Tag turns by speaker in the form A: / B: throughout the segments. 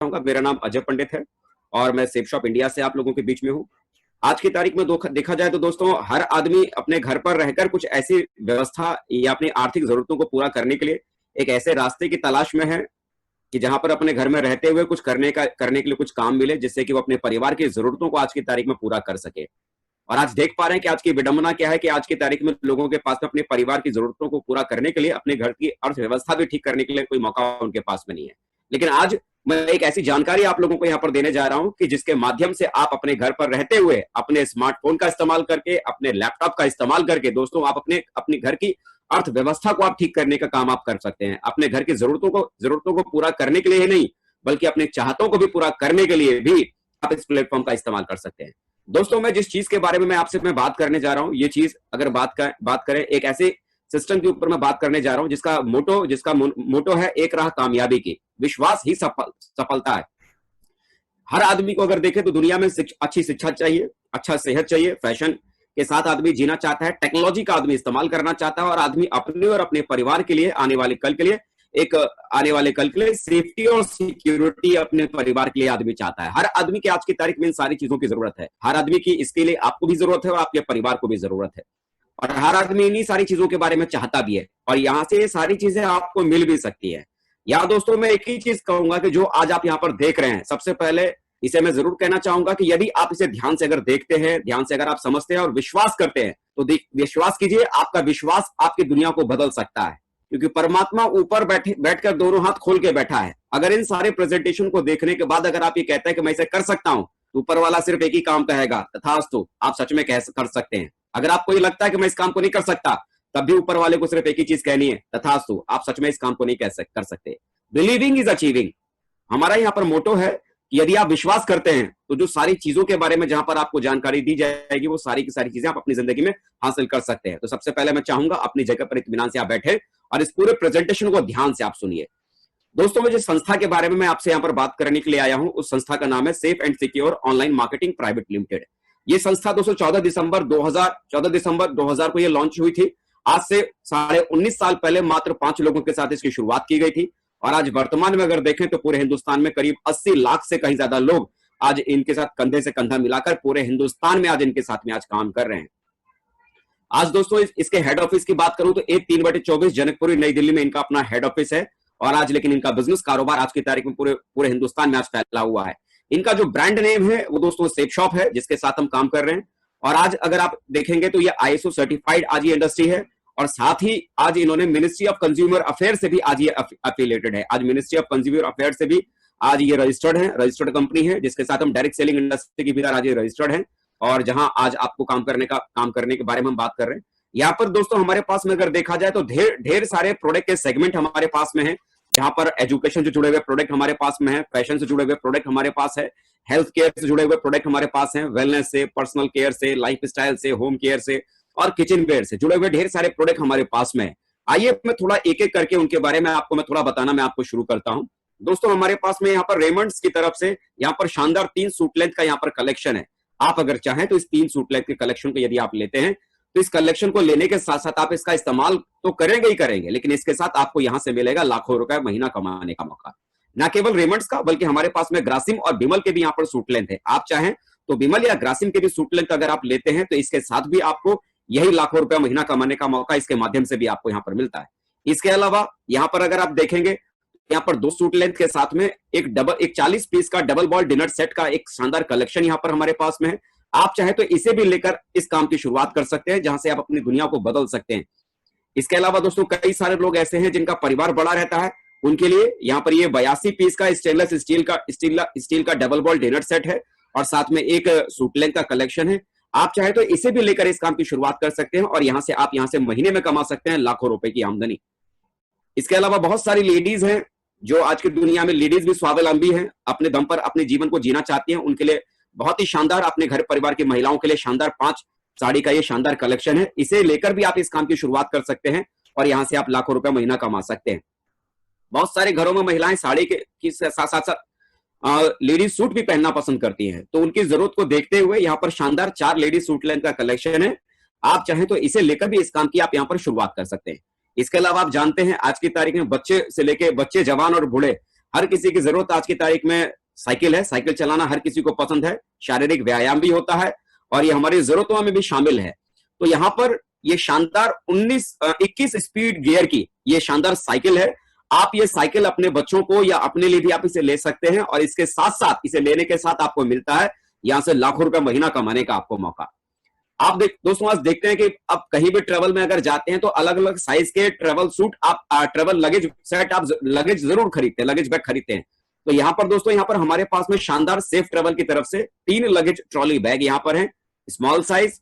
A: चाहूंगा। मेरा नाम अजय पंडित है और मैं सेफ शॉप इंडिया से आप लोगों के बीच में हूँ। आज की तारीख में देखा जाए तो दोस्तों, हर आदमी अपने घर पर रहकर कुछ ऐसी व्यवस्था या अपनी आर्थिक जरूरतों को पूरा करने के लिए एक ऐसे रास्ते की तलाश में है कि जहां पर अपने घर में रहते हुए कुछ करने के लिए कुछ काम मिले, जिससे कि वो अपने परिवार की जरूरतों को आज की तारीख में पूरा कर सके। और आज देख पा रहे हैं कि आज की विडंबना क्या है कि आज की तारीख में लोगों के पास में अपने परिवार की जरूरतों को पूरा करने के लिए, अपने घर की अर्थव्यवस्था भी ठीक करने के लिए कोई मौका उनके पास में नहीं है। लेकिन आज मैं एक ऐसी जानकारी आप लोगों को यहाँ पर देने जा रहा हूं कि जिसके माध्यम से आप अपने घर पर रहते हुए अपने स्मार्टफोन का इस्तेमाल करके, अपने लैपटॉप का इस्तेमाल करके दोस्तों, आप अपने घर की अर्थव्यवस्था को आप ठीक करने का काम आप कर सकते हैं। अपने घर की जरूरतों को पूरा करने के लिए ही नहीं, बल्कि अपने चाहतों को भी पूरा करने के लिए भी आप इस प्लेटफॉर्म का इस्तेमाल कर सकते हैं। दोस्तों, मैं जिस चीज के बारे में मैं बात करने जा रहा हूं, ये चीज अगर बात करें एक ऐसे सिस्टम के ऊपर मैं बात करने जा रहा हूं जिसका मोटो है एक राह कामयाबी की, विश्वास ही सफलता है। हर आदमी को अगर देखें तो दुनिया में अच्छी शिक्षा चाहिए, अच्छा सेहत चाहिए, फैशन के साथ आदमी जीना चाहता है, टेक्नोलॉजी का आदमी इस्तेमाल करना चाहता है और आदमी अपने और अपने परिवार के लिए आने वाले कल के लिए सेफ्टी और सिक्योरिटी अपने परिवार के लिए आदमी चाहता है। हर आदमी की आज की तारीख में इन सारी चीजों की जरूरत है। हर आदमी की इसके लिए आपको भी जरूरत है और आपके परिवार को भी जरूरत है। और हर आदमी इन्हीं सारी चीजों के बारे में चाहता भी है और यहां से ये सारी चीजें आपको मिल भी सकती है। या दोस्तों, मैं एक ही चीज कहूंगा कि जो आज आप यहाँ पर देख रहे हैं, सबसे पहले इसे मैं जरूर कहना चाहूंगा कि यदि आप इसे ध्यान से अगर देखते हैं, ध्यान से अगर आप समझते हैं और विश्वास करते हैं, तो विश्वास कीजिए, आपका विश्वास आपकी दुनिया को बदल सकता है। क्योंकि परमात्मा ऊपर बैठकर दोनों हाथ खोल के बैठा है। अगर इन सारे प्रेजेंटेशन को देखने के बाद अगर आप ये कहते हैं कि मैं इसे कर सकता हूं, तो ऊपर वाला सिर्फ एक ही काम कहेगा, तथास्तु, आप सच में कर सकते हैं। अगर आपको ये लगता है कि मैं इस काम को नहीं कर सकता, तब भी ऊपर वाले को सिर्फ एक ही चीज कहनी है, तथास्तु, आप सच में इस काम को नहीं कर सकते। बिलीविंग इज अचीविंग हमारा यहाँ पर मोटो है कि यदि आप विश्वास करते हैं तो जो सारी चीजों के बारे में जहां पर आपको जानकारी दी जाएगी, वो सारी की सारी चीजें आप अपनी जिंदगी में हासिल कर सकते हैं। तो सबसे पहले मैं चाहूंगा अपनी जगह पर इत्मीनान से आप बैठे और इस पूरे प्रेजेंटेशन को ध्यान से आप सुनिए। दोस्तों, मैं जिस संस्था के बारे में मैं आपसे यहाँ पर बात करने के लिए आया हूं, उस संस्था का नाम है safe and secure online marketing private limited. ये संस्था दोस्तों 14 दिसंबर 2000 को ये लॉन्च हुई थी। आज से 19.5 साल पहले मात्र 5 लोगों के साथ इसकी शुरुआत की गई थी और आज वर्तमान में अगर देखें तो पूरे हिंदुस्तान में करीब 80 लाख से कहीं ज्यादा लोग आज इनके साथ कंधे से कंधा मिलाकर पूरे हिंदुस्तान में आज इनके साथ में आज काम कर रहे हैं। आज दोस्तों इसके हेड ऑफिस की बात करूं तो 3/24 जनकपुरी नई दिल्ली में इनका अपना हेड ऑफिस है और आज लेकिन इनका बिजनेस कारोबार आज की तारीख में पूरे हिंदुस्तान में आज फैला हुआ है। इनका जो ब्रांड नेम है वो दोस्तों सेफ शॉप है, जिसके साथ हम काम कर रहे हैं। और आज अगर आप देखेंगे तो ये ISO सर्टिफाइड आज ये इंडस्ट्री है और साथ ही आज इन्होंने मिनिस्ट्री ऑफ कंज्यूमर अफेयर से भी आज ये एफिलिएटेड है। आज मिनिस्ट्री ऑफ कंज्यूमर अफेयर से भी आज ये रजिस्टर्ड कंपनी है, जिसके साथ हम डायरेक्ट सेलिंग इंडस्ट्री की भी आज ये रजिस्टर्ड है और जहां आज आपको काम करने के बारे में हम बात कर रहे हैं। यहाँ पर दोस्तों हमारे पास में अगर देखा जाए तो ढेर सारे प्रोडक्ट के सेगमेंट हमारे पास में है। यहाँ पर एजुकेशन से जुड़े हुए प्रोडक्ट हमारे पास में है, फैशन से जुड़े हुए प्रोडक्ट हमारे पास है, हेल्थ केयर से जुड़े हुए प्रोडक्ट हमारे पास हैं, वेलनेस से, पर्सनल केयर से, लाइफ स्टाइल से, होम केयर से और किचन वेयर से जुड़े हुए ढेर सारे प्रोडक्ट हमारे पास में है। आइए मैं थोड़ा एक एक करके उनके बारे में मैं थोड़ा बताना मैं आपको शुरू करता हूं। दोस्तों, हमारे पास में यहाँ पर रेमंड्स की तरफ से यहाँ पर शानदार 3 सूट लेंथ का यहाँ पर कलेक्शन है। आप अगर चाहें तो इस 3 सूट लेंथ के कलेक्शन को यदि आप लेते हैं तो इस कलेक्शन को लेने के साथ साथ आप इसका इस्तेमाल तो करेंगे ही करेंगे, लेकिन इसके साथ आपको यहां से मिलेगा लाखों रुपए महीना कमाने का मौका। ना केवल रेमंड्स का, बल्कि हमारे पास में ग्रासिम और बिमल के भी यहाँ पर सूट लेंथ है। आप चाहें तो बिमल या ग्रासिम के भी सूट लेंथ अगर आप लेते हैं तो इसके साथ भी आपको यही लाखों रुपया महीना कमाने का मौका इसके माध्यम से भी आपको यहाँ पर मिलता है। इसके अलावा यहाँ पर अगर आप देखेंगे, यहाँ पर 2 सूट लेंथ के साथ में एक 40 पीस का डबल बॉल डिनर सेट का एक शानदार कलेक्शन यहाँ पर हमारे पास में है। आप चाहे तो इसे भी लेकर इस काम की शुरुआत कर सकते हैं, जहां से आप अपनी दुनिया को बदल सकते हैं। इसके अलावा दोस्तों कई सारे लोग ऐसे हैं जिनका परिवार बड़ा रहता है, उनके लिए यहाँ पर ये 82 पीस का स्टेनलेस स्टील का डबल बॉल डिनर सेट है और साथ में एक सूट लेंथ का कलेक्शन है। आप चाहे तो इसे भी लेकर इस काम की शुरुआत कर सकते हैं और यहाँ से महीने में कमा सकते हैं लाखों रुपए की आमदनी। इसके अलावा बहुत सारी लेडीज हैं जो आज की दुनिया में लेडीज भी स्वावलंबी हैं, अपने दम पर अपने जीवन को जीना चाहती हैं। उनके लिए बहुत ही शानदार, अपने घर परिवार की महिलाओं के लिए शानदार 5 साड़ी का ये शानदार कलेक्शन है। इसे लेकर भी आप इस काम की शुरुआत कर सकते हैं और यहां से आप लाखों रुपए महीना कमा सकते हैं। बहुत सारे घरों में महिलाएं साड़ी के साथ साथ लेडीज सूट भी पहनना पसंद करती हैं, तो उनकी जरूरत को देखते हुए यहाँ पर शानदार 4 लेडीज सूट लेंथ का कलेक्शन है। आप चाहें तो इसे लेकर भी इस काम की आप यहाँ पर शुरुआत कर सकते हैं। इसके अलावा आप जानते हैं आज की तारीख में बच्चे से लेके बच्चे, जवान और बूढ़े हर किसी की जरूरत आज की तारीख में साइकिल है, साइकिल चलाना हर किसी को पसंद है, शारीरिक व्यायाम भी होता है और ये हमारी जरूरतों में भी शामिल है। तो यहाँ पर ये शानदार 21 स्पीड गियर की ये शानदार साइकिल है। आप ये साइकिल अपने बच्चों को या अपने लिए भी आप इसे ले सकते हैं और इसके साथ साथ इसे लेने के साथ आपको मिलता है यहां से लाखों रुपए महीना कमाने का आपको मौका। आप दोस्तों आज देखते हैं कि आप कहीं भी ट्रेवल में अगर जाते हैं तो अलग अलग साइज के ट्रेवल सूट आप ट्रेवल लगेज सेट आप लगेज जरूर खरीदते हैं, लगेज बैग खरीदते हैं। तो यहाँ पर दोस्तों यहाँ पर हमारे पास में शानदार सेफ ट्रेवल की तरफ से 3 लगेज ट्रॉली बैग यहाँ पर है, स्मॉल साइज,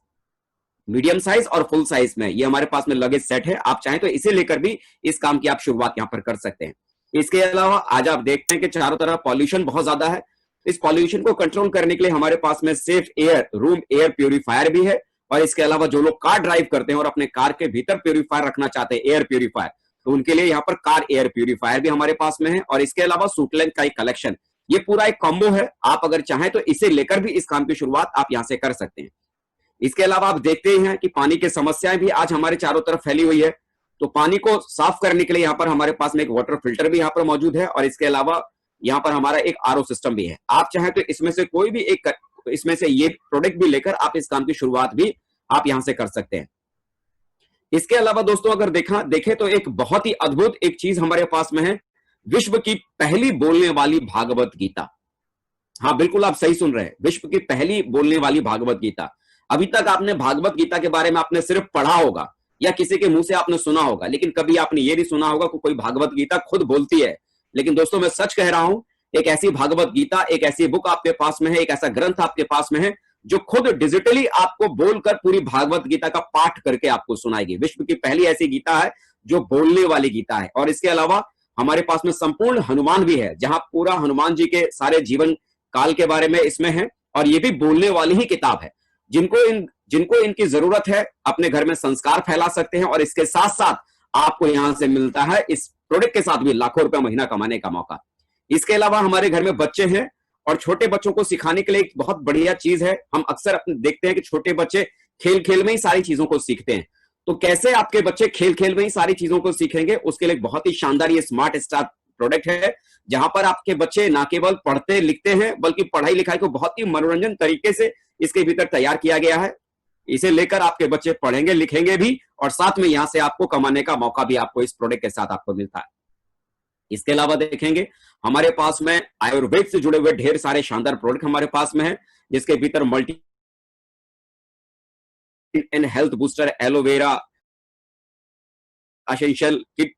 A: मीडियम साइज और फुल साइज में ये हमारे पास में लगेज सेट है। आप चाहें तो इसे लेकर भी इस काम की आप शुरुआत यहाँ पर कर सकते हैं। इसके अलावा आज आप देखते हैं कि चारों तरफ पॉल्यूशन बहुत ज्यादा है। इस पॉल्यूशन को कंट्रोल करने के लिए हमारे पास में safe air room air purifier भी है और इसके अलावा जो लोग कार ड्राइव करते हैं और अपने कार के भीतर प्यूरिफायर रखना चाहते हैं, एयर प्यूरिफायर, तो उनके लिए यहाँ पर कार एयर प्यूरिफायर भी हमारे पास में है और इसके अलावा सूट लेंथ का एक कलेक्शन, ये पूरा एक कॉम्बो है। आप अगर चाहें तो इसे लेकर भी इस काम की शुरुआत आप यहां से कर सकते हैं। इसके अलावा आप देखते ही हैं कि पानी की समस्याएं भी आज हमारे चारों तरफ फैली हुई है। तो पानी को साफ करने के लिए यहाँ पर हमारे पास में एक वाटर फिल्टर भी यहाँ पर मौजूद है और इसके अलावा यहाँ पर हमारा एक आरओ सिस्टम भी है। आप चाहें तो इसमें से कोई भी एक इसमें से ये प्रोडक्ट भी लेकर आप इस काम की शुरुआत भी आप यहां से कर सकते हैं। इसके अलावा दोस्तों अगर देखें तो एक बहुत ही अद्भुत एक चीज हमारे पास में है, विश्व की पहली बोलने वाली भागवत गीता। हाँ बिल्कुल आप सही सुन रहे हैं, विश्व की पहली बोलने वाली भागवत गीता। अभी तक आपने भागवत गीता के बारे में आपने सिर्फ पढ़ा होगा या किसी के मुंह से आपने सुना होगा, लेकिन कभी आपने ये नहीं सुना होगा कि कोई भागवत गीता खुद बोलती है। लेकिन दोस्तों मैं सच कह रहा हूं, एक ऐसी भागवत गीता, एक ऐसी बुक आपके पास में है, एक ऐसा ग्रंथ आपके पास में है जो खुद डिजिटली आपको बोलकर पूरी भागवत गीता का पाठ करके आपको सुनाएगी। विश्व की पहली ऐसी गीता है जो बोलने वाली गीता है। और इसके अलावा हमारे पास में संपूर्ण हनुमान भी है, जहां पूरा हनुमान जी के सारे जीवन काल के बारे में इसमें है और ये भी बोलने वाली ही किताब है। जिनको इनकी जरूरत है अपने घर में संस्कार फैला सकते हैं और इसके साथ साथ आपको यहां से मिलता है इस प्रोडक्ट के साथ भी लाखों रुपए महीना कमाने का मौका। इसके अलावा हमारे घर में बच्चे हैं और छोटे बच्चों को सिखाने के लिए एक बहुत बढ़िया चीज है। हम अक्सर अपने देखते हैं कि छोटे बच्चे खेल खेल में ही सारी चीजों को सीखते हैं। तो कैसे आपके बच्चे खेल खेल में ही सारी चीजों को सीखेंगे, उसके लिए बहुत ही शानदार ये स्मार्ट स्टार प्रोडक्ट है, जहां पर आपके बच्चे ना केवल पढ़ते लिखते हैं बल्कि पढ़ाई लिखाई को बहुत ही मनोरंजन तरीके से इसके भीतर तैयार किया गया है। इसे लेकर आपके बच्चे पढ़ेंगे लिखेंगे भी और साथ में यहां से आपको कमाने का मौका भी आपको इस प्रोडक्ट के साथ आपको मिलता है। इसके अलावा देखेंगे हमारे पास में आयुर्वेद से जुड़े हुए ढेर सारे शानदार प्रोडक्ट हमारे पास में है, जिसके भीतर multi and health booster, aloe vera essential kit,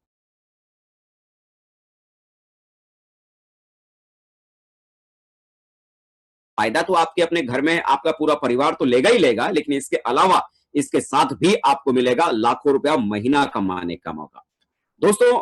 A: फायदा तो आपके अपने घर में आपका पूरा परिवार तो लेगा ही लेगा, लेकिन इसके अलावा इसके साथ भी आपको मिलेगा लाखों रुपया महीना कमाने का मौका। दोस्तों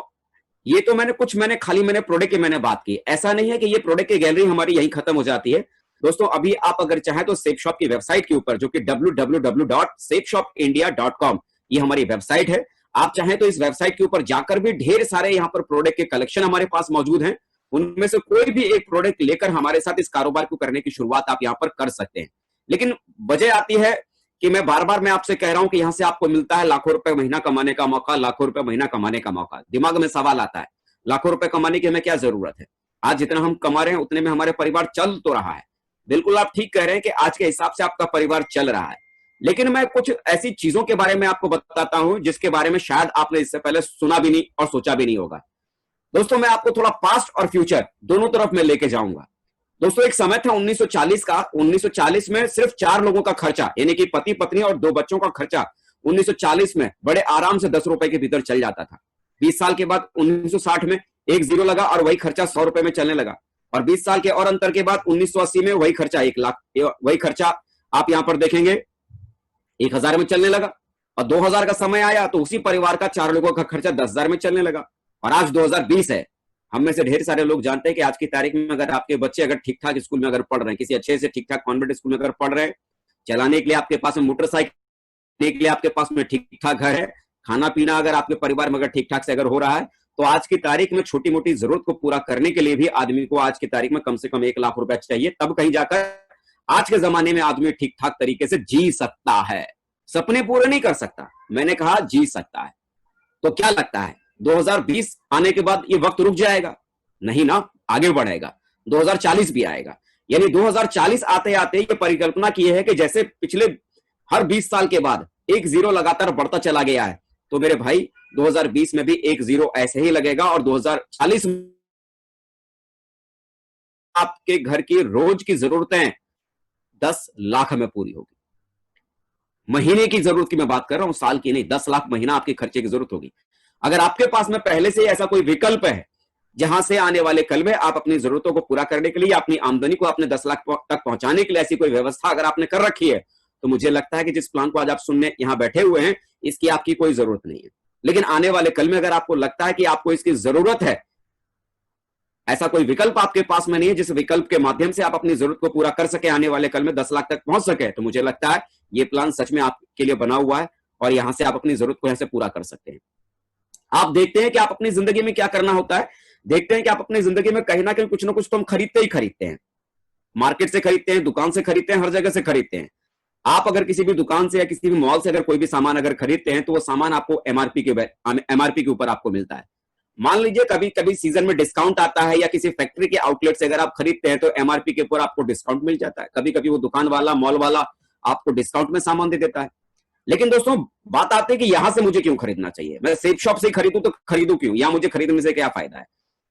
A: ये तो मैंने खाली प्रोडक्ट की मैंने बात की। ऐसा नहीं है कि ये प्रोडक्ट की गैलरी हमारी यहीं खत्म हो जाती है। दोस्तों अभी आप अगर चाहें तो सेफ शॉप की वेबसाइट के ऊपर, जो कि www.safeshopindia.com, ये हमारी वेबसाइट है। आप चाहें तो इस वेबसाइट के ऊपर जाकर भी ढेर सारे यहाँ पर प्रोडक्ट के कलेक्शन हमारे पास मौजूद हैं। उनमें से कोई भी एक प्रोडक्ट लेकर हमारे साथ इस कारोबार को करने की शुरुआत आप यहाँ पर कर सकते हैं। लेकिन वजह आती है कि मैं बार बार आपसे कह रहा हूं कि यहां से आपको मिलता है लाखों रुपए महीना कमाने का मौका, लाखों रुपए महीना कमाने का मौका। दिमाग में सवाल आता है, लाखों रुपए कमाने की हमें क्या जरूरत है? आज जितना हम कमा रहे हैं उतने में हमारे परिवार चल तो रहा है। बिल्कुल आप ठीक कह रहे हैं कि आज के हिसाब से आपका परिवार चल रहा है, लेकिन मैं कुछ ऐसी चीजों के बारे में आपको बताता हूं जिसके बारे में शायद आपने इससे पहले सुना भी नहीं और सोचा भी नहीं होगा। दोस्तों मैं आपको थोड़ा पास्ट और फ्यूचर दोनों तरफ में लेके जाऊंगा। दोस्तों एक समय था 1940 का, 1940 में सिर्फ 4 लोगों का खर्चा, यानी कि पति पत्नी और 2 बच्चों का खर्चा 1940 में बड़े आराम से 10 रुपए के भीतर चल जाता था। 20 साल के बाद 1960 में एक जीरो लगा और वही खर्चा 100 रुपए में चलने लगा, और 20 साल के और अंतर के बाद 1980 में वही खर्चा 1 लाख, वही खर्चा आप यहां पर देखेंगे 1000 में चलने लगा। और 2000 का समय आया तो उसी परिवार का 4 लोगों का खर्चा 10,000 में चलने लगा। और आज 2020 है। हम में से ढेर सारे लोग जानते हैं कि आज की तारीख में अगर आपके बच्चे अगर ठीक ठाक स्कूल में अगर पढ़ रहे हैं, किसी अच्छे से ठीक ठाक कॉन्वेंट स्कूल में अगर पढ़ रहे हैं, चलाने के लिए आपके पास में मोटरसाइकिल के लिए आपके पास में ठीक ठाक घर है, खाना पीना अगर आपके परिवार में अगर ठीक ठाक से अगर हो रहा है, तो आज की तारीख में छोटी मोटी जरूरत को पूरा करने के लिए भी आदमी को आज की तारीख में कम से कम 1 लाख रुपया चाहिए, तब कहीं जाकर आज के जमाने में आदमी ठीक ठाक तरीके से जी सकता है। सपने पूरे नहीं कर सकता, मैंने कहा जी सकता है। तो क्या लगता है 2020 आने के बाद ये वक्त रुक जाएगा? नहीं ना, आगे बढ़ेगा, 2040 भी आएगा। यानी 2040 आते आते ये परिकल्पना की है कि जैसे पिछले हर 20 साल के बाद एक जीरो लगातार बढ़ता चला गया है, तो मेरे भाई 2020 में भी एक जीरो ऐसे ही लगेगा और 2040 में आपके घर की रोज की जरूरतें 10 लाख में पूरी होगी। महीने की जरूरत की मैं बात कर रहा हूं, साल की नहीं, 10 लाख महीना आपके खर्चे की जरूरत होगी। अगर आपके पास में पहले से ऐसा कोई विकल्प है जहां से आने वाले कल में आप अपनी जरूरतों को पूरा करने के लिए, अपनी आमदनी को अपने 10 लाख तक पहुंचाने के लिए ऐसी कोई व्यवस्था अगर आपने कर रखी है, तो मुझे लगता है कि जिस प्लान को आज आप सुनने यहां बैठे हुए हैं, इसकी आपकी कोई जरूरत नहीं है। लेकिन आने वाले कल में अगर आपको लगता है कि आपको इसकी जरूरत है, ऐसा कोई विकल्प आपके पास में नहीं है जिस विकल्प के माध्यम से आप अपनी जरूरत को पूरा कर सके, आने वाले कल में 10 लाख तक पहुंच सके, तो मुझे लगता है ये प्लान सच में आपके लिए बना हुआ है और यहां से आप अपनी जरूरत को यहां से पूरा कर सकते हैं। आप देखते हैं कि आप अपनी जिंदगी में क्या करना होता है, देखते हैं कि आप अपनी जिंदगी में कहीं ना कहीं कुछ ना कुछ तो हम खरीदते ही खरीदते हैं। मार्केट से खरीदते हैं, दुकान से खरीदते हैं, हर जगह से खरीदते हैं। आप अगर किसी भी दुकान से या किसी भी मॉल से अगर कोई भी सामान अगर खरीदते हैं, तो वो सामान आपको एमआरपी के ऊपर आपको मिलता है। मान लीजिए कभी कभी सीजन में डिस्काउंट आता है या किसी फैक्ट्री के आउटलेट से अगर आप खरीदते हैं तो एमआरपी के ऊपर आपको डिस्काउंट मिल जाता है। कभी कभी वो दुकान वाला, मॉल वाला आपको डिस्काउंट में सामान दे देता है। लेकिन दोस्तों बात आती है कि यहां से मुझे क्यों खरीदना चाहिए, मैं सेफ शॉप से खरीदूं तो खरीदूं क्यों, या मुझे खरीदने से क्या फायदा है।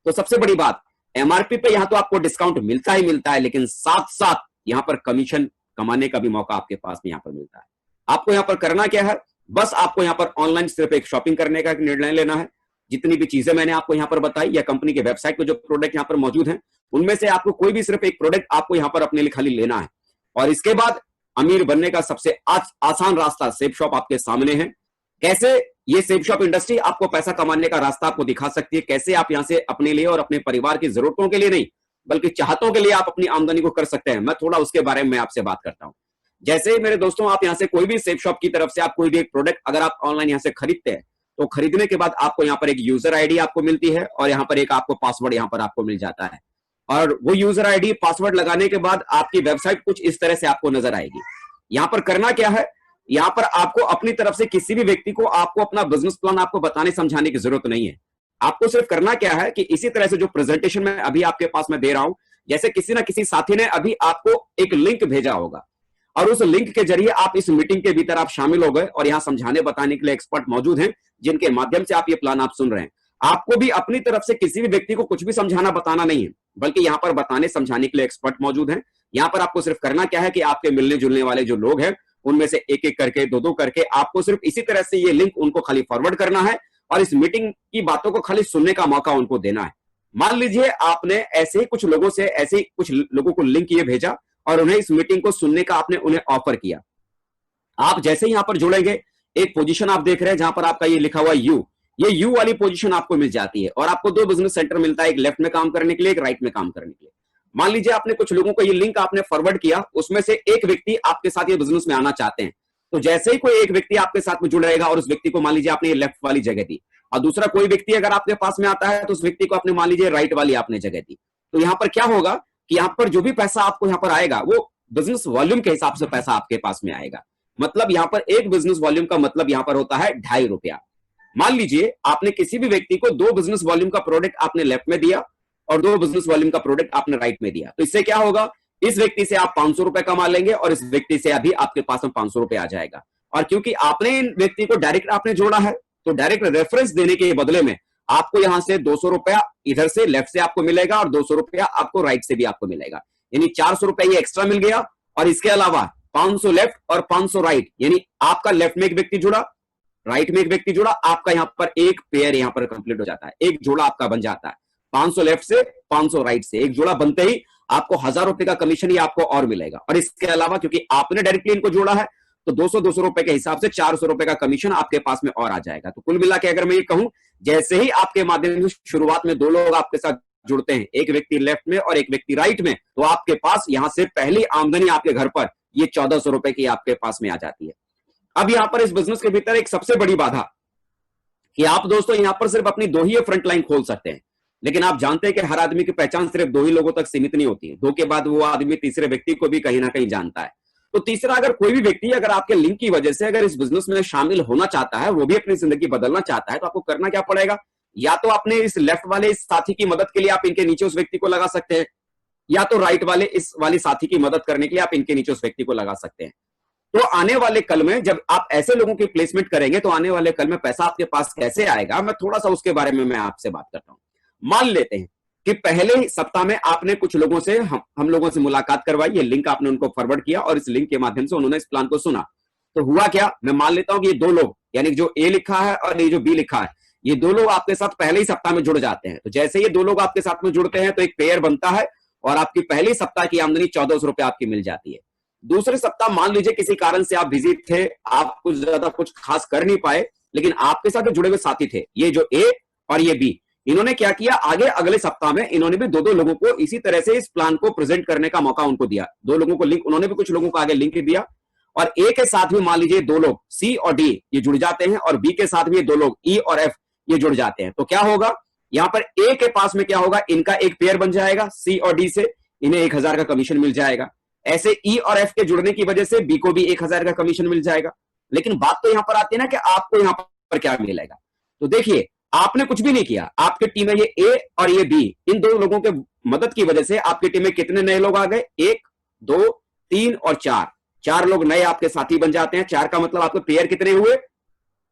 A: तो सबसे बड़ी बात, एमआरपी पे यहां तो आपको डिस्काउंट मिलता ही मिलता है, लेकिन साथ साथ यहां पर कमीशन कमाने का भी मौका आपके पास में यहां पर मिलता है। आपको यहां पर करना क्या है, बस आपको यहां पर ऑनलाइन सिर्फ एक शॉपिंग करने का निर्णय लेना है। जितनी भी चीजें मैंने आपको यहां पर बताई या कंपनी के वेबसाइट पे जो प्रोडक्ट यहां पर मौजूद हैं, उनमें से आपको कोई भी सिर्फ एक प्रोडक्ट आपको यहां पर अपने लिए खाली लेना है, और इसके बाद अमीर बनने का सबसे आसान रास्ता सेफ शॉप आपके सामने है। कैसे ये सेफ शॉप इंडस्ट्री आपको पैसा कमाने का रास्ता आपको दिखा सकती है, कैसे आप यहां से अपने लिए और अपने परिवार की जरूरतों के लिए नहीं बल्कि चाहतों के लिए आप अपनी आमदनी को कर सकते हैं, मैं थोड़ा उसके बारे में आपसे बात करता हूं। जैसे ही मेरे दोस्तों आप यहां से कोई भी सेफ शॉप की तरफ से आप कोई भी एक प्रोडक्ट अगर आप ऑनलाइन यहां से खरीदते हैं, तो खरीदने के बाद आपको यहां पर एक यूजर आईडी आपको मिलती है और यहां पर एक आपको पासवर्ड यहां पर आपको मिल जाता है। और वो यूजर आईडी पासवर्ड लगाने के बाद आपकी वेबसाइट कुछ इस तरह से आपको नजर आएगी। यहां पर करना क्या है, यहां पर आपको अपनी तरफ से किसी भी व्यक्ति को आपको अपना बिजनेस प्लान आपको बताने समझाने की जरूरत नहीं है। आपको सिर्फ करना क्या है कि इसी तरह से जो प्रेजेंटेशन मैं अभी आपके पास में दे रहा हूं, जैसे किसी ना किसी साथी ने अभी आपको एक लिंक भेजा होगा और उस लिंक के जरिए आप इस मीटिंग के भीतर आप शामिल हो गए और यहां समझाने बताने के लिए एक्सपर्ट मौजूद हैं जिनके माध्यम से आप ये प्लान आप सुन रहे हैं। आपको भी अपनी तरफ से किसी भी व्यक्ति को कुछ भी समझाना बताना नहीं है, बल्कि यहां पर बताने समझाने के लिए एक्सपर्ट मौजूद हैं। यहां पर आपको सिर्फ करना क्या है कि आपके मिलने जुलने वाले जो लोग हैं उनमें से एक एक करके, दो दो करके आपको सिर्फ इसी तरह से ये लिंक उनको खाली फॉरवर्ड करना है और इस मीटिंग की बातों को खाली सुनने का मौका उनको देना है। मान लीजिए आपने ऐसे ही कुछ लोगों से ऐसे ही कुछ लोगों को लिंक ये भेजा और उन्हें इस मीटिंग को सुनने का आपने उन्हें ऑफर किया। आप जैसे ही यहां पर जुड़ेंगे, एक पोजीशन आप देख रहे हैं जहां पर आपका ये लिखा हुआ यू, ये यू वाली पोजीशन आपको मिल जाती है और आपको दो बिजनेस सेंटर मिलता है, एक लेफ्ट में काम करने के लिए, एक राइट में काम करने के लिए। मान लीजिए आपने कुछ लोगों को ये लिंक आपने फॉरवर्ड किया, उसमें से एक व्यक्ति आपके साथ ये बिजनेस में आना चाहते हैं, तो जैसे ही कोई एक व्यक्ति आपके साथ में जुड़ रहेगा और उस व्यक्ति को मान लीजिए आपने ये लेफ्ट वाली जगह दी और दूसरा कोई व्यक्ति अगर आपके पास में आता है तो उस व्यक्ति को आपने मान लीजिए राइट वाली आपने जगह दी, तो यहां पर क्या होगा कि यहां पर जो भी पैसा आपको यहां पर आएगा वो बिजनेस वॉल्यूम के हिसाब से पैसा आपके पास में आएगा। मतलब यहां पर एक बिजनेस वॉल्यूम का मतलब यहां पर होता है ₹2.5। मान लीजिए आपने किसी भी व्यक्ति को दो बिजनेस वॉल्यूम का प्रोडक्ट आपने लेफ्ट में दिया और दो बिजनेस वॉल्यूम का प्रोडक्ट आपने राइट में दिया, तो इससे क्या होगा, इस व्यक्ति से आप ₹500 कमा लेंगे और इस व्यक्ति से अभी आपके पास में ₹500 आ जाएगा। और क्योंकि आपने इन व्यक्ति को डायरेक्ट आपने जोड़ा है, तो डायरेक्ट रेफरेंस देने के बदले में आपको यहां से ₹200 इधर से लेफ्ट से आपको मिलेगा और ₹200 आपको राइट से भी आपको मिलेगा, यानी ₹400 ये एक्स्ट्रा मिल गया। और इसके अलावा 500 लेफ्ट और 500 राइट, यानी आपका लेफ्ट में एक व्यक्ति जुड़ा, राइट में एक व्यक्ति जुड़ा, आपका यहां पर एक पेयर यहां पर कंप्लीट हो जाता है, एक जोड़ा आपका बन जाता है। 500 लेफ्ट से 500 राइट से एक जोड़ा बनते ही आपको ₹1000 का कमीशन ही आपको और मिलेगा। और इसके अलावा क्योंकि आपने डायरेक्टली इनको जोड़ा है तो ₹200 के हिसाब से ₹400 का कमीशन आपके पास में और आ जाएगा। तो कुल मिला के अगर मैं ये कहूं, जैसे ही आपके माध्यम से शुरुआत में दो लोग आपके साथ जुड़ते हैं, एक व्यक्ति लेफ्ट में और एक व्यक्ति राइट में, तो आपके पास यहां से पहली आमदनी आपके घर पर ये ₹1400 की आपके पास में आ जाती है। अब यहां पर इस बिजनेस के भीतर एक सबसे बड़ी बाधा कि आप दोस्तों यहां पर सिर्फ अपनी दो ही फ्रंट लाइन खोल सकते हैं, लेकिन आप जानते हैं कि हर आदमी की पहचान सिर्फ दो ही लोगों तक सीमित नहीं होती है। दो के बाद वो आदमी तीसरे व्यक्ति को भी कहीं ना कहीं जानता है। तो तीसरा, अगर कोई भी व्यक्ति अगर आपके लिंक की वजह से अगर इस बिजनेस में शामिल होना चाहता है, वो भी अपनी जिंदगी बदलना चाहता है, तो आपको करना क्या पड़ेगा, या तो अपने इस लेफ्ट वाले इस साथी की मदद के लिए आप इनके नीचे उस व्यक्ति को लगा सकते हैं, या तो राइट वाले इस वाली साथी की मदद करने के लिए आप इनके नीचे उस व्यक्ति को लगा सकते हैं। तो आने वाले कल में जब आप ऐसे लोगों की प्लेसमेंट करेंगे तो आने वाले कल में पैसा आपके पास कैसे आएगा, मैं थोड़ा सा उसके बारे में मैं आपसे बात करता हूं। मान लेते हैं कि पहले ही सप्ताह में आपने कुछ लोगों से हम लोगों से मुलाकात करवाई, ये लिंक आपने उनको फॉरवर्ड किया और इस लिंक के माध्यम से उन्होंने इस प्लान को सुना। तो हुआ क्या, मैं मान लेता हूं कि ये दो लोग, यानी जो ए लिखा है और ये जो बी लिखा है, ये दो लोग आपके साथ पहले ही सप्ताह में जुड़ जाते हैं। तो जैसे ये दो लोग आपके साथ में जुड़ते हैं तो एक पेयर बनता है और आपकी पहली सप्ताह की आमदनी 1400 रुपए आपकी मिल जाती है। दूसरे सप्ताह मान लीजिए किसी कारण से आप बिजी थे, आप कुछ ज्यादा कुछ खास कर नहीं पाए, लेकिन आपके साथ जो जुड़े हुए साथी थे, ये जो ए और ये बी, इन्होंने क्या किया, आगे अगले सप्ताह में इन्होंने भी दो दो लोगों को इसी तरह से इस प्लान को प्रेजेंट करने का मौका उनको दिया। दो लोगों को लिंक, उन्होंने भी कुछ लोगों को आगे लिंक दिया और ए के साथ भी मान लीजिए दो लोग सी और डी ये जुड़ जाते हैं और बी के साथ भी दो लोग ई और एफ ये जुड़ जाते हैं। तो क्या होगा, यहां पर ए के पास में क्या होगा, इनका एक पेयर बन जाएगा सी और डी से, इन्हें 1000 का कमीशन मिल जाएगा। ऐसे ई और एफ के जुड़ने की वजह से बी को भी 1000 का कमीशन मिल जाएगा। लेकिन बात तो यहां पर आती है ना कि आपको यहां पर क्या मिलेगा। तो देखिए, आपने कुछ भी नहीं किया, आपकी टीम में ये ए और ये बी, इन दो लोगों के मदद की वजह से आपकी टीम में कितने नए लोग आ गए, 1 2 3 और 4 लोग नए आपके साथी बन जाते हैं। 4 का मतलब आपके पेयर कितने हुए,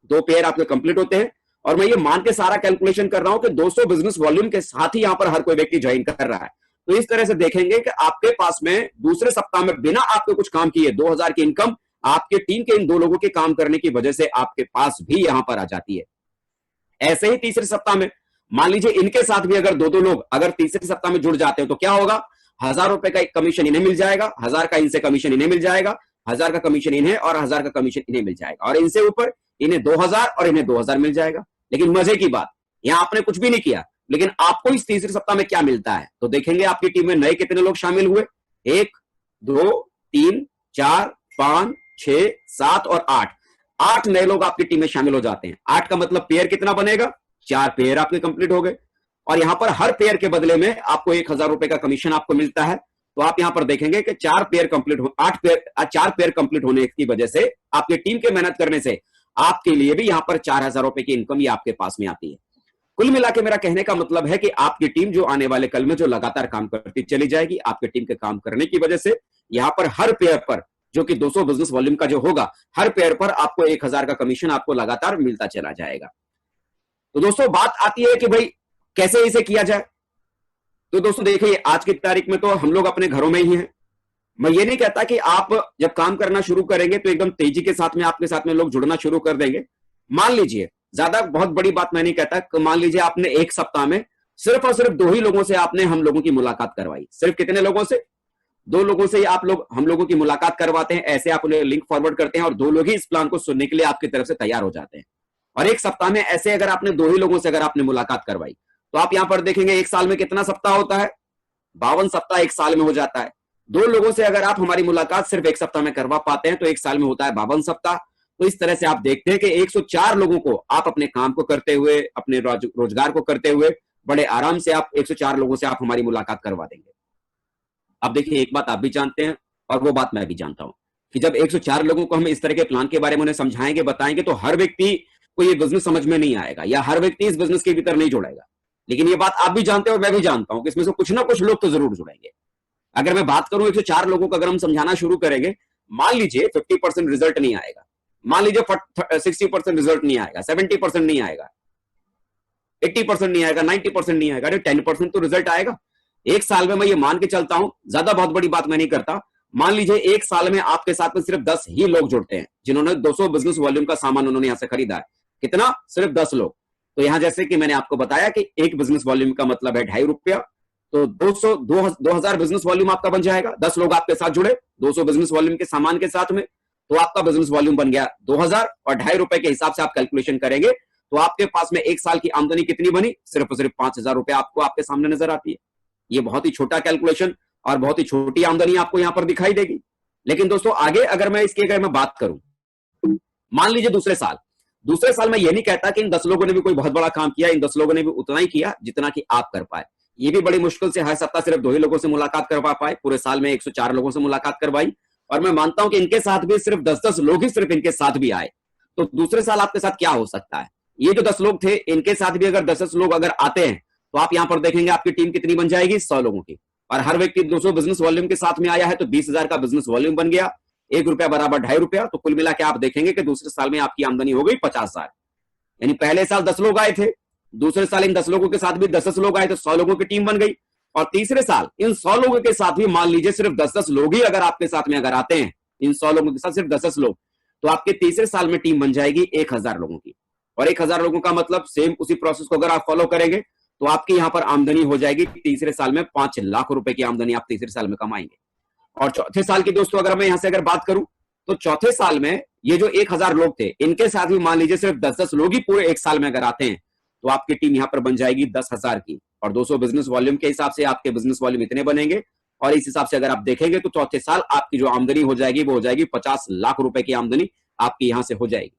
A: 2 पेयर आपके कंप्लीट होते हैं। और मैं ये मान के सारा कैलकुलेशन कर रहा हूं कि 200 बिजनेस वॉल्यूम के साथ ही यहां पर हर कोई व्यक्ति ज्वाइन कर रहा है। तो इस तरह से देखेंगे कि आपके पास में दूसरे सप्ताह में बिना आपके कुछ काम किए 2000 की इनकम आपके टीम के इन दो लोगों के काम करने की वजह से आपके पास भी यहां पर आ जाती है। ऐसे ही तीसरे सप्ताह में मान लीजिए इनके साथ भी अगर दो दो लोग अगर तीसरे सप्ताह में जुड़ जाते हैं तो क्या होगा, 1000 रुपए का एक कमीशन इन्हें मिल जाएगा, 1000 का इनसे कमीशन इन्हें मिल जाएगा, 1000 का कमीशन इन्हें और 1000 का कमीशन इन्हें मिल जाएगा और इनसे ऊपर इन्हें 2000 और इन्हें 2000 मिल जाएगा। लेकिन मजे की बात, यहां आपने कुछ भी नहीं किया, लेकिन आपको इस तीसरे सप्ताह में क्या मिलता है। तो देखेंगे आपकी टीम में नए कितने लोग शामिल हुए, 1 2 3 4 5 6 7 और 8 नए लोग आपकी टीम में शामिल हो जाते हैं। 8 का मतलब पेयर कितना बनेगा, 4 पेयर आपके कंप्लीट हो गए और यहां पर हर पेयर के बदले में आपको 1000 रुपए का कमीशन आपको मिलता है। तो आप यहां पर देखेंगे कि 4 पेयर कंप्लीट हो 4 पेयर कंप्लीट होने की वजह से आपकी टीम के मेहनत करने से आपके लिए भी यहां पर 4000 रुपए की इनकम ये आपके पास में आती है। कुल मिला के मेरा कहने का मतलब है कि आपकी टीम जो आने वाले कल में जो लगातार काम करती चली जाएगी, आपके टीम के काम करने की वजह से यहां पर हर पेयर पर जो कि 200 बिजनेस वॉल्यूम का जो होगा, हर पेयर पर आपको 1000 का कमीशन आपको लगातार मिलता चला जाएगा। तो दोस्तों बात आती है कि भाई कैसे इसे किया जाए। तो दोस्तों देखिए, आज की तारीख में तो हम लोग अपने घरों में ही हैं। मैं ये नहीं कहता कि आप जब काम करना शुरू करेंगे तो एकदम तेजी के साथ में आपके साथ में लोग जुड़ना शुरू कर देंगे। मान लीजिए, ज्यादा बहुत बड़ी बात मैं नहीं कहता, मान लीजिए आपने एक सप्ताह में सिर्फ और सिर्फ 2 ही लोगों से आपने हम लोगों की मुलाकात करवाई। सिर्फ कितने लोगों से, 2 लोगों से आप लोग हम लोगों की मुलाकात करवाते हैं। ऐसे आप उन्हें लिंक फॉरवर्ड करते हैं और 2 लोग ही इस प्लान को सुनने के लिए आपकी तरफ से तैयार हो जाते हैं। और एक सप्ताह में ऐसे अगर आपने 2 ही लोगों से अगर आपने मुलाकात करवाई तो आप यहां पर देखेंगे एक साल में कितना सप्ताह होता है, 52 सप्ताह एक साल में हो जाता है। 2 लोगों से अगर आप हमारी मुलाकात सिर्फ एक सप्ताह में करवा पाते हैं तो एक साल में होता है 52 सप्ताह। तो इस तरह से आप देखते हैं कि 104 लोगों को आप अपने काम को करते हुए, अपने रोजगार को करते हुए बड़े आराम से आप 104 लोगों से आप हमारी मुलाकात करवा देंगे। अब देखिए, एक बात आप भी जानते हैं और वो बात मैं भी जानता हूं कि जब 104 लोगों को हम इस तरह के प्लान के बारे में उन्हें समझाएंगे, बताएंगे, तो हर व्यक्ति को ये बिजनेस समझ में नहीं आएगा या हर व्यक्ति इस बिजनेस के भीतर नहीं जुड़ेगा। लेकिन ये बात आप भी जानते हैं और मैं भी जानता हूं कि इसमें से कुछ ना कुछ लोग तो जरूर जुड़ेंगे। अगर मैं बात करूं 104 लोगों को अगर हम समझाना शुरू करेंगे, मान लीजिए 50% रिजल्ट नहीं आएगा, मान लीजिए 60% रिजल्ट नहीं आएगा, 70% नहीं आएगा, 80% नहीं आएगा, 90% नहीं आएगा, 10% तो रिजल्ट आएगा। एक साल में मैं ये मान के चलता हूं, ज्यादा बहुत बड़ी बात मैं नहीं करता, मान लीजिए एक साल में आपके साथ में सिर्फ 10 ही लोग जुड़ते हैं जिन्होंने 200 बिजनेस वॉल्यूम का सामान उन्होंने यहां से खरीदा है। कितना, सिर्फ 10 लोग। तो यहां जैसे कि मैंने आपको बताया कि एक बिजनेस वॉल्यूम का मतलब है 2.5 रुपया, तो 2000 बिजनेस वॉल्यूम आपका बन जाएगा। 10 लोग आपके साथ जुड़े 200 बिजनेस वॉल्यूम के सामान के साथ में, तो आपका बिजनेस वॉल्यूम बन गया 2000 और 2.5 रुपए के हिसाब से आप कैलकुलेशन करेंगे तो आपके पास में एक साल की आमदनी कितनी बनी, सिर्फ और सिर्फ 5000 रुपए आपको आपके सामने नजर आती है। ये बहुत ही छोटा कैलकुलेशन और बहुत ही छोटी आमदनी आपको यहां पर दिखाई देगी। लेकिन दोस्तों आगे अगर मैं बात करूं, मान लीजिए दूसरे साल मैं ये नहीं कहता कि इन 10 लोगों ने भी कोई बहुत बड़ा काम किया, इन 10 लोगों ने भी उतना ही किया जितना कि आप कर पाए। ये भी बड़ी मुश्किल से हर सप्ताह सिर्फ 2 ही लोगों से मुलाकात करवा पाए, पूरे साल में 104 लोगों से मुलाकात करवाई। और मैं मानता हूं कि इनके साथ भी सिर्फ 10-10 लोग ही सिर्फ इनके साथ भी आए। तो दूसरे साल आपके साथ क्या हो सकता है, ये जो 10 लोग थे, इनके साथ भी अगर 10-10 लोग अगर आते हैं तो आप यहां पर देखेंगे आपकी टीम कितनी बन जाएगी, 100 लोगों की। और हर व्यक्ति 200 बिजनेस वॉल्यूम के साथ में आया है तो 20,000 का बिजनेस वॉल्यूम बन गया, ₹1 बराबर ₹2.5। तो कुल मिला के आप देखेंगे कि दूसरे साल में आपकी आमदनी हो गई 50,000। यानी पहले साल 10 लोग आए थे, दूसरे साल इन 10 लोगों के साथ भी 10-10 लोग आए तो 100 लोगों की टीम बन गई। और तीसरे साल इन 100 लोगों के साथ भी मान लीजिए सिर्फ 10-10 लोग ही अगर आपके साथ में अगर आते हैं, इन 100 लोगों के साथ सिर्फ 10-10 लोग, तो आपके तीसरे साल में टीम बन जाएगी 1,000 लोगों की। और 1,000 लोगों का मतलब सेम उसी प्रोसेस को अगर आप फॉलो करेंगे तो आपकी यहां पर आमदनी हो जाएगी तीसरे साल में 5 लाख रुपए की आमदनी आप तीसरे साल में कमाएंगे। और चौथे साल की दोस्तों अगर मैं यहां से अगर बात करूं तो चौथे साल में ये जो 1,000 लोग थे, इनके साथ भी मान लीजिए सिर्फ 10-10 लोग ही पूरे एक साल में अगर आते हैं तो आपकी टीम यहां पर बन जाएगी 10,000 की। और 200 बिजनेस वॉल्यूम के हिसाब से आपके बिजनेस वॉल्यूम इतने बनेंगे। और इस हिसाब से अगर आप देखेंगे तो चौथे साल आपकी जो आमदनी हो जाएगी वो हो जाएगी 50 लाख रुपए की आमदनी आपकी यहां से हो जाएगी।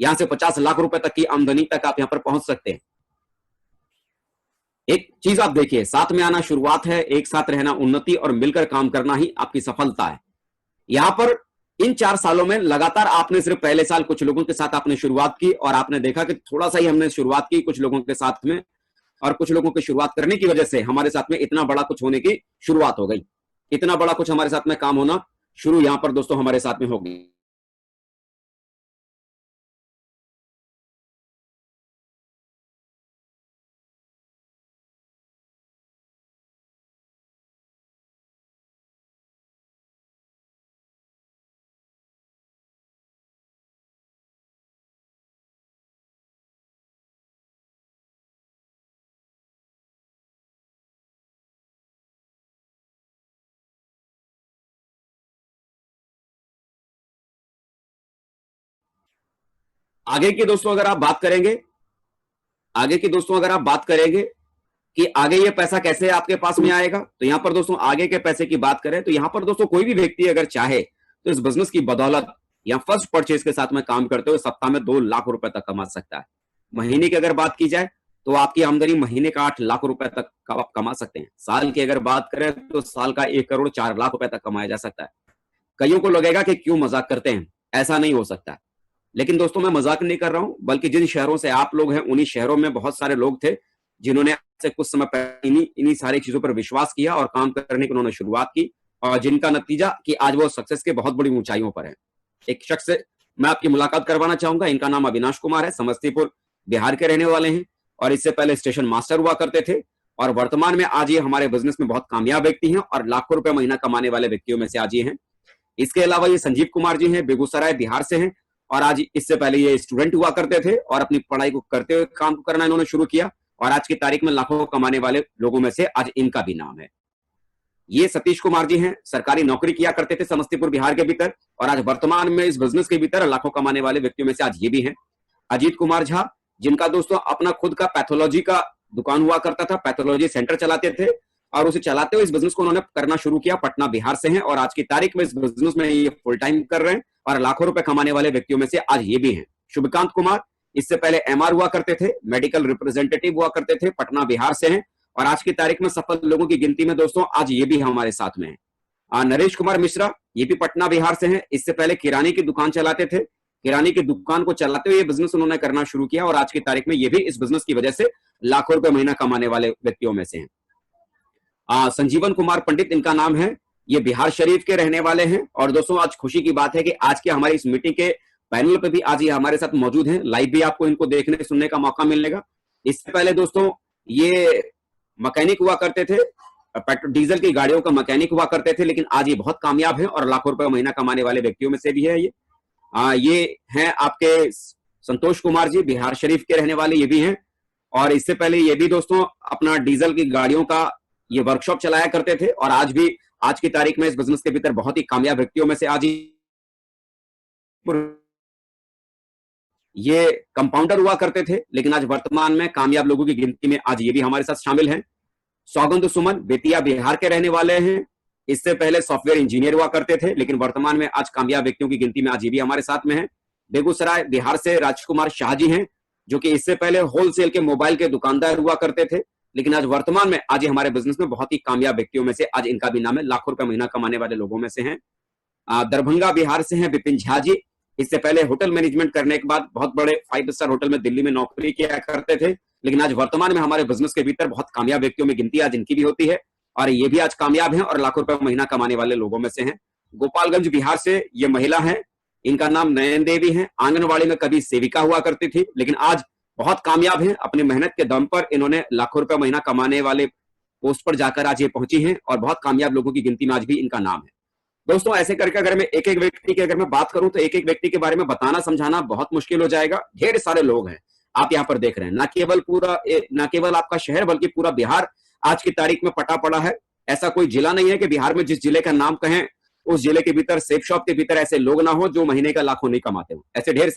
A: यहां से 50 लाख रुपए तक की आमदनी तक आप यहां पर पहुंच सकते हैं। एक चीज आप देखिए, साथ में आना शुरुआत है, एक साथ रहना उन्नति और मिलकर काम करना ही आपकी सफलता है। यहां पर इन 4 सालों में लगातार आपने सिर्फ पहले साल कुछ लोगों के साथ आपने शुरुआत की और आपने देखा कि थोड़ा सा ही हमने शुरुआत की कुछ लोगों के साथ में, और कुछ लोगों की शुरुआत करने की वजह से हमारे साथ में इतना बड़ा कुछ होने की शुरुआत हो गई, इतना बड़ा कुछ हमारे साथ में काम होना शुरू यहां पर दोस्तों हमारे साथ में हो गई। आगे की दोस्तों अगर आप बात करेंगे, आगे की दोस्तों अगर आप बात करेंगे कि आगे ये पैसा कैसे आपके पास में आएगा, तो यहां पर दोस्तों आगे के पैसे की बात करें तो यहां पर दोस्तों कोई भी व्यक्ति अगर चाहे तो इस बिजनेस की बदौलत या फर्स्ट परचेज के साथ में काम करते हुए सप्ताह में 2 लाख रुपए तक कमा सकता है। महीने की अगर बात की जाए तो आपकी आमदनी महीने का 8 लाख रुपए तक आप कमा सकते हैं। साल की अगर बात करें तो साल का 1,04,00,000 रुपए तक कमाया जा सकता है। कईयों को लगेगा कि क्यों मजाक करते हैं, ऐसा नहीं हो सकता। लेकिन दोस्तों मैं मजाक नहीं कर रहा हूं, बल्कि जिन शहरों से आप लोग हैं उन्हीं शहरों में बहुत सारे लोग थे जिन्होंने से कुछ समय पहले इन्हीं सारी चीजों पर विश्वास किया और काम करने की उन्होंने शुरुआत की, और जिनका नतीजा कि आज वो सक्सेस के बहुत बड़ी ऊंचाइयों पर है। एक शख्स से मैं आपकी मुलाकात करवाना चाहूंगा, इनका नाम अविनाश कुमार है, समस्तीपुर बिहार के रहने वाले हैं और इससे पहले स्टेशन मास्टर हुआ करते थे और वर्तमान में आज ये हमारे बिजनेस में बहुत कामयाब व्यक्ति हैं और लाखों रुपए महीना कमाने वाले व्यक्तियों में से आज ये हैं। इसके अलावा ये संजीव कुमार जी हैं, बेगूसराय बिहार से हैं और आज इससे पहले ये स्टूडेंट हुआ करते थे और अपनी पढ़ाई को करते हुए काम करना इन्होंने शुरू किया और आज की तारीख में लाखों कमाने वाले लोगों में से आज इनका भी नाम है। ये सतीश कुमार जी हैं, सरकारी नौकरी किया करते थे समस्तीपुर बिहार के भीतर और आज वर्तमान में इस बिजनेस के भीतर लाखों कमाने वाले व्यक्तियों में से आज ये भी हैं। अजीत कुमार झा, जिनका दोस्तों अपना खुद का पैथोलॉजी का दुकान हुआ करता था, पैथोलॉजी सेंटर चलाते थे और उसे चलाते हुए इस बिजनेस को उन्होंने करना शुरू किया। पटना बिहार से हैं और आज की तारीख में इस बिजनेस में ये फुल टाइम कर रहे हैं और लाखों रुपए कमाने वाले व्यक्तियों में से आज ये भी हैं। शुभकांत कुमार, इससे पहले एमआर हुआ करते थे, मेडिकल रिप्रेजेंटेटिव हुआ करते थे, पटना बिहार से हैं और आज की तारीख में सफल लोगों की गिनती में दोस्तों आज ये भी हमारे साथ में है। नरेश कुमार मिश्रा, ये भी पटना बिहार से हैं, इससे पहले किराने की दुकान चलाते थे, किराने की दुकान को चलाते हुए ये बिजनेस उन्होंने करना शुरू किया और आज की तारीख में ये भी इस बिजनेस की वजह से लाखों रुपए महीना कमाने वाले व्यक्तियों में से हैं। संजीवन कुमार पंडित इनका नाम है, ये बिहार शरीफ के रहने वाले हैं और दोस्तों आज खुशी की बात है कि आज के हमारी इस मीटिंग के पैनल पे भी आज ये हमारे साथ मौजूद हैं। लाइव भी आपको इनको देखने सुनने का मौका मिलेगा। इससे पहले दोस्तों ये मैकेनिक हुआ करते थे, पेट्रोल डीजल की गाड़ियों का मैकेनिक हुआ करते थे, लेकिन आज ये बहुत कामयाब है और लाखों रुपए महीना कमाने वाले व्यक्तियों में से भी है। ये हैं आपके संतोष कुमार जी, बिहार शरीफ के रहने वाले ये भी हैं और इससे पहले ये भी दोस्तों अपना डीजल की गाड़ियों का ये वर्कशॉप चलाया करते थे और आज भी आज की तारीख में इस बिजनेस के भीतर बहुत ही कामयाब व्यक्तियों में से आज ये कंपाउंडर हुआ करते थे, लेकिन आज वर्तमान में कामयाब लोगों की गिनती में आज ये भी हमारे साथ शामिल हैं। सौगंध सुमन, बेतिया बिहार के रहने वाले हैं, इससे पहले सॉफ्टवेयर इंजीनियर हुआ करते थे, लेकिन वर्तमान में आज कामयाब व्यक्तियों की गिनती में आज ये भी हमारे साथ में है। बेगूसराय बिहार से राजकुमार शाह जी हैं, जो कि इससे पहले होलसेल के मोबाइल के दुकानदार हुआ करते थे, लेकिन आज वर्तमान में आज ये हमारे बिजनेस में बहुत ही कामयाब व्यक्तियों में से आज इनका भी नाम है, लाखों रुपए महीना कमाने वाले लोगों में से हैं। दरभंगा बिहार से हैं विपिन झा जी, इससे पहले होटल मैनेजमेंट करने के बाद बहुत बड़े 5 स्टार होटल में दिल्ली में नौकरी किया करते थे, लेकिन आज वर्तमान में हमारे बिजनेस के भीतर बहुत कामयाब व्यक्तियों में गिनती आज इनकी भी होती है और ये भी आज कामयाब हैं और लाखों रुपए महीना कमाने वाले लोगों में से हैं। गोपालगंज बिहार से ये महिला है, इनका नाम नयन देवी है। आंगनवाड़ी में कभी सेविका हुआ करती थी, लेकिन आज बहुत कामयाब हैं। अपनी मेहनत के दम पर इन्होंने लाखों रुपए महीना कमाने वाले पोस्ट पर जाकर आज ये पहुंची हैं और बहुत कामयाब लोगों की गिनती में आज भी इनका नाम है। दोस्तों, ऐसे करके अगर मैं एक एक व्यक्ति की अगर मैं बात करूं तो एक एक व्यक्ति के बारे में बताना समझाना बहुत मुश्किल हो जाएगा। ढेर सारे लोग हैं आप यहाँ पर देख रहे हैं, न केवल आपका शहर बल्कि पूरा बिहार आज की तारीख में पटा पड़ा है। ऐसा कोई जिला नहीं है कि बिहार में जिस जिले का नाम कहें उस जिले के भीतर सेफ शॉप के भीतर ऐसे लोग ना हो जो महीने का लाखों नहीं कमाते हो। ऐसे ढेर